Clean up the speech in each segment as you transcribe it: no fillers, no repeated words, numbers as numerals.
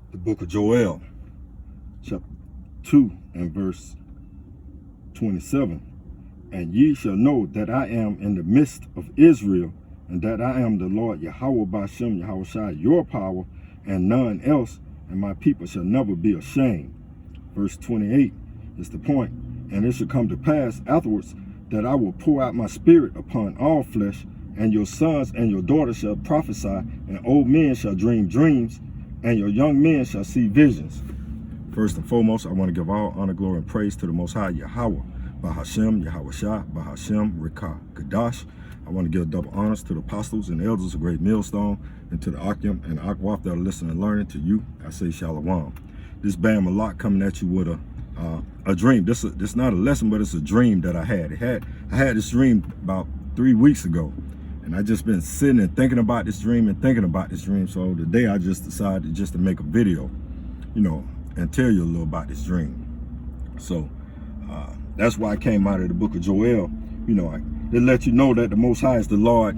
The book of Joel, chapter 2 and verse 27. And ye shall know that I am in the midst of Israel, and that I am the Lord Yahweh Bashem Yahushua, your power, and none else, and my people shall never be ashamed. Verse 28 is the point. And it shall come to pass afterwards that I will pour out my spirit upon all flesh, and your sons and your daughters shall prophesy, and old men shall dream dreams, and your young men shall see visions. First and foremost, I want to give all honor, glory, and praise to the Most High Yahweh, Bahashem, Yahushua, Bahashem, Rekah, Kadash. I want to give double honors to the apostles and elders of Great Millstone, and to the Akim and Akwaf that are listening and learning. To you, I say Shalom. This Bam Malak coming at you with a dream. This not a lesson, but it's a dream that I had. I had this dream about 3 weeks ago, and I just been sitting and thinking about this dream and thinking about this dream. So today I just decided just to make a video, and tell you a little about this dream. So that's why I came out of the book of Joel. To let you know that the Most High is the Lord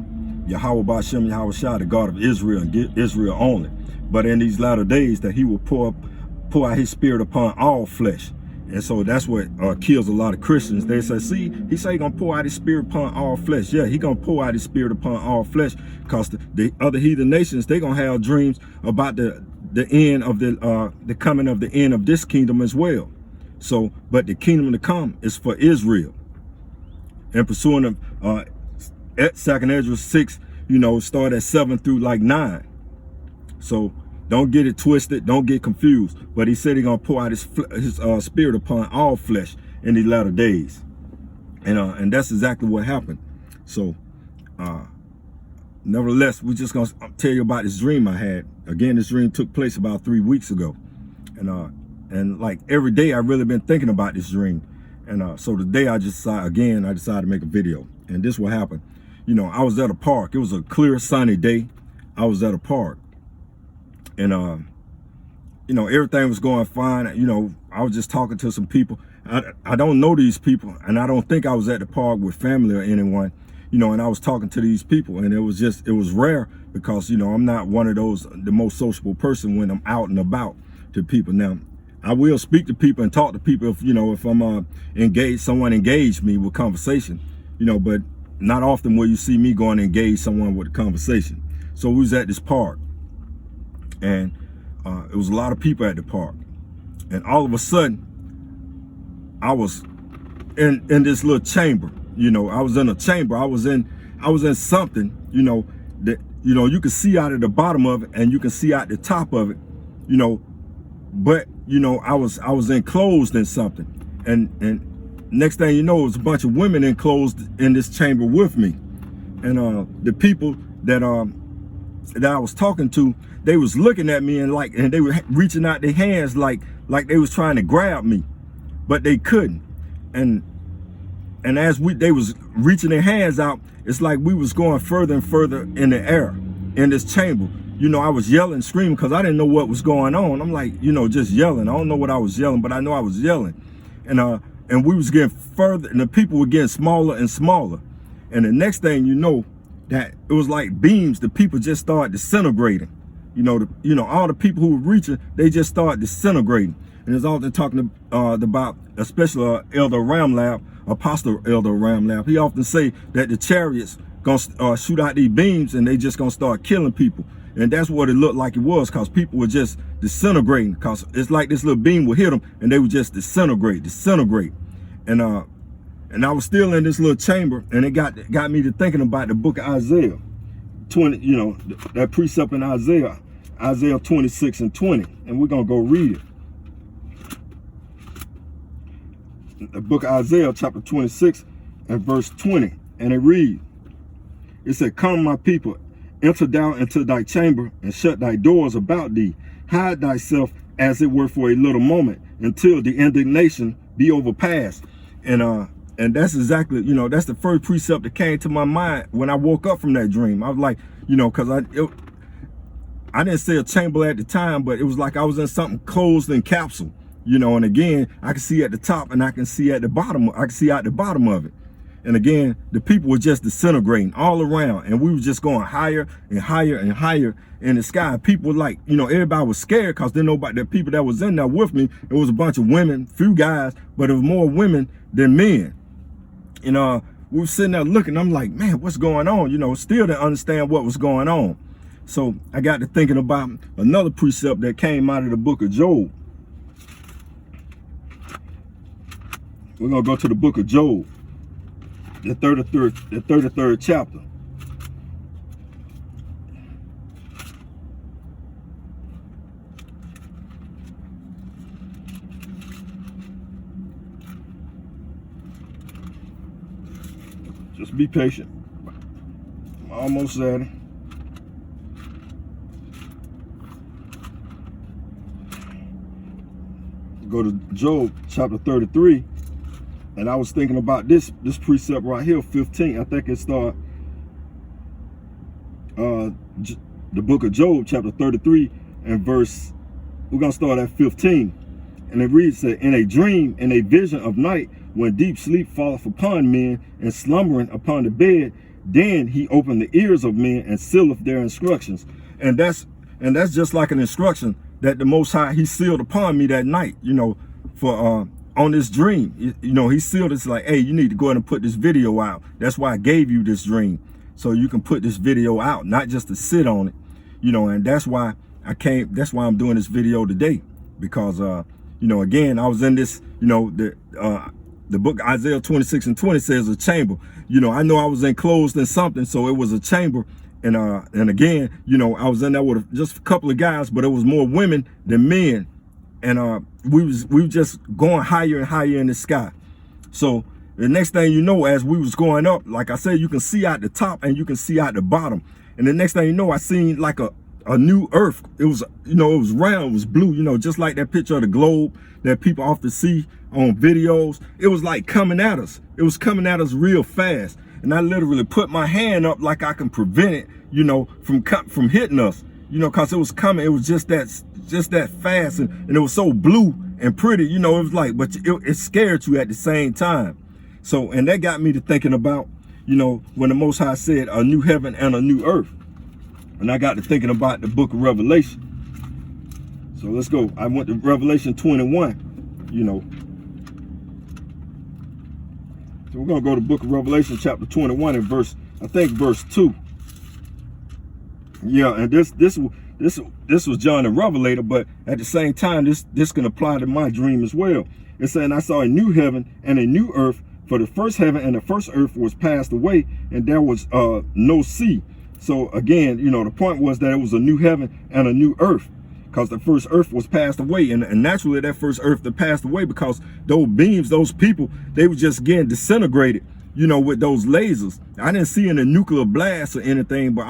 Yahweh Bashem Yahushua, the God of Israel, and Israel only. But in these latter days that he will pour out his spirit upon all flesh. And so that's what kills a lot of Christians. They say, see, he say he gonna pour out his spirit upon all flesh. Yeah, he gonna pour out his spirit upon all flesh, because the other heathen nations, they gonna have dreams about the end of the coming of the end of this kingdom as well. So, but the kingdom to come is for Israel. And pursuing of at 2nd Ezra 6, start at 7 through like 9. So don't get it twisted, don't get confused. But he said he's gonna pour out his spirit upon all flesh in these latter days, and that's exactly what happened. So, nevertheless, we're just gonna tell you about this dream I had. Again, this dream took place about 3 weeks ago, and like every day, I really been thinking about this dream. And so today I decided to make a video. And this what happened. I was at a park. It was a clear, sunny day. I was at a park. And, everything was going fine. I was just talking to some people. I don't know these people. And I don't think I was at the park with family or anyone. And I was talking to these people. And it was rare because, I'm not one of the most sociable person when I'm out and about to people. Now, I will speak to people and talk to people if I'm engaged, someone engaged me with conversation, but not often will you see me going to engage someone with a conversation. So we was at this park, and it was a lot of people at the park, and all of a sudden I was in this little chamber. I was in a chamber. I was in something, that you can see out of the bottom of it and you can see out the top of it, but I was enclosed in something, and next thing you know, it was a bunch of women enclosed in this chamber with me, and the people that I was talking to, they was looking at me and they were reaching out their hands like they was trying to grab me, but they couldn't, and as they was reaching their hands out, it's like we was going further and further in the air in this chamber. I was yelling, screaming, because I didn't know what was going on. I'm like, just yelling. I don't know what I was yelling, but I know I was yelling. And we was getting further, and the people were getting smaller and smaller. And the next thing you know, that it was like beams. The people just started disintegrating. All the people who were reaching, they just started disintegrating. And there's often talking about, especially Elder Ramlab, Apostle Elder Ramlab. He often say that the chariots gonna shoot out these beams, and they just gonna start killing people. And that's what it looked like it was, because people were just disintegrating, because it's like this little beam would hit them and they would just disintegrate. And I was still in this little chamber, and it got me to thinking about the book of Isaiah 20, that precept in Isaiah 26 and 20. And we're going to go read it. The book of Isaiah chapter 26 and verse 20. And it said, come, my people, enter down into thy chamber and shut thy doors about thee. Hide thyself as it were for a little moment, until the indignation be overpassed. And that's exactly, that's the first precept that came to my mind when I woke up from that dream. I was like, because I didn't say a chamber at the time, but it was like I was in something closed in capsule, and again, I can see at the top and I can see at the bottom. I can see out the bottom of it. And again, the people were just disintegrating all around, and we were just going higher and higher and higher in the sky. People like, you know, everybody was scared because they know about the people that was in there with me. It was a bunch of women, few guys, but it was more women than men. And we were sitting there looking. I'm like, man, what's going on? You know, still didn't understand what was going on. So I got to thinking about another precept that came out of the book of Job. We're gonna go to the book of Job, the 33rd chapter. Just be patient. I'm almost at it. Go to Job chapter 33. And I was thinking about this precept right here, 15. I think it started the book of Job, chapter 33, and verse, we're going to start at 15. And it reads, in a dream, in a vision of night, when deep sleep falleth upon men, and slumbering upon the bed, then he opened the ears of men and sealeth their instructions. And that's just like an instruction that the Most High, he sealed upon me that night, you know, for on this dream. You know, he sealed it. Like, hey, you need to go ahead and put this video out. That's why I gave you this dream, so you can put this video out, not just to sit on it, you know. And that's why that's why I'm doing this video today, because you know, again, I was in this, you know, the book Isaiah 26:20 says a chamber. You know, I know I was enclosed in something, so it was a chamber. And again, you know, I was in there with just a couple of guys, but it was more women than men. And we were just going higher and higher in the sky. So the next thing you know, as we was going up, like I said, you can see out the top and you can see out the bottom. And the next thing you know, I seen like a new earth. It was, you know, it was round, it was blue, you know, just like that picture of the globe that people often see on videos. It was like coming at us. It was coming at us real fast. And I literally put my hand up like I can prevent it, you know, from hitting us, you know, because it was coming. It was just that fast, and it was so blue and pretty, you know. It was like, but it scared you at the same time. So, and that got me to thinking about, you know, when the Most High said a new heaven and a new earth. And I got to thinking about the book of Revelation. So let's go. I went to Revelation 21, you know. So we're going to go to the book of Revelation chapter 21 and verse 2. Yeah, and this was John the Revelator, but at the same time, this can apply to my dream as well. It's saying, I saw a new heaven and a new earth, for the first heaven and the first earth was passed away, and there was no sea. So again, you know, the point was that it was a new heaven and a new earth, because the first earth was passed away. And naturally that first earth that passed away, because those beams, those people, they were just getting disintegrated, you know, with those lasers. I didn't see any nuclear blasts or anything, but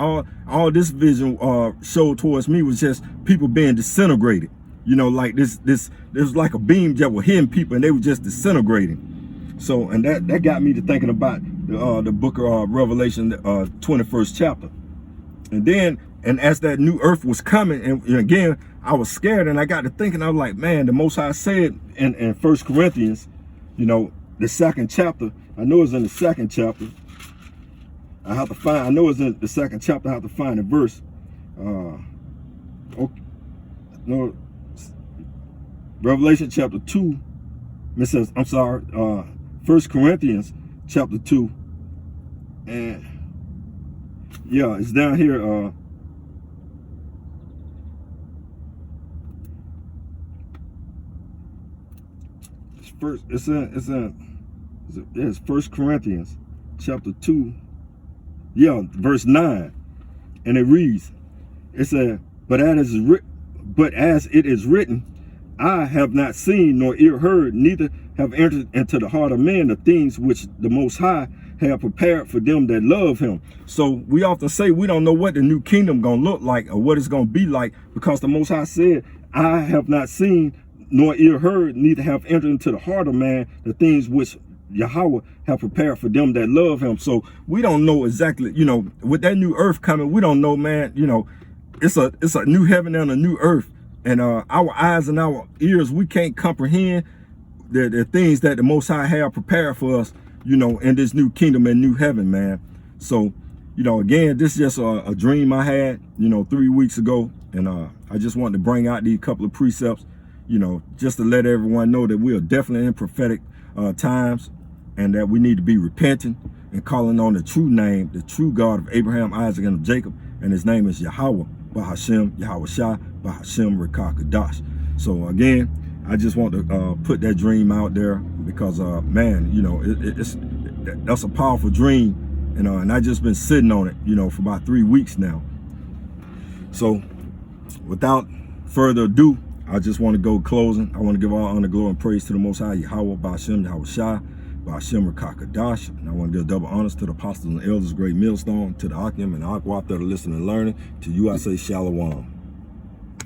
all this vision showed towards me was just people being disintegrated. You know, like this was like a beam that were hitting people and they were just disintegrating. So, and that got me to thinking about the book of Revelation, 21st chapter. And then, and as that new earth was coming, and again, I was scared, and I got to thinking, I was like, man, the Most High said in 1 Corinthians, you know, the 2nd chapter, I know it's in the 2nd chapter. I know it's in the 2nd chapter, I have to find a verse. Okay, no, Revelation chapter 2, it says, I'm sorry, 1 Corinthians chapter 2, and yeah, it's down here, it's 1 Corinthians chapter 2, yeah, verse 9, and it reads, it said, but as it is written, I have not seen nor ear heard, neither have entered into the heart of man the things which the Most High have prepared for them that love him. So we often say we don't know what the new kingdom gonna look like or what it's gonna be like, because the Most High said, I have not seen nor ear heard, neither have entered into the heart of man the things which Yahweh have prepared for them that love him. So we don't know exactly, you know, with that new earth coming, we don't know, man, you know, it's a new heaven and a new earth. And our eyes and our ears, we can't comprehend the things that the Most High have prepared for us. you know, in this new kingdom and new heaven, man. So, you know, again, this is just a dream I had, you know, 3 weeks ago. And I just wanted to bring out these couple of precepts, you know, just to let everyone know that we are definitely in prophetic times, and that we need to be repenting and calling on the true name, the true God of Abraham, Isaac, and of Jacob. And his name is Yahweh, Bahashem, Yahweh Shai, Bahashem, Rekah. So again, I just want to put that dream out there because, man, you know, that's a powerful dream. And I just been sitting on it, you know, for about 3 weeks now. So without further ado, I just want to go closing. I want to give all honor, glory, and praise to the Most High, Yahweh, Bahashem, Yahweh Shai, Bahashem, Rekah. And I want to give double honors to the apostles and elders, great millstone, to the Akim and the Aquap that are listening and learning. To you, I say Shalom.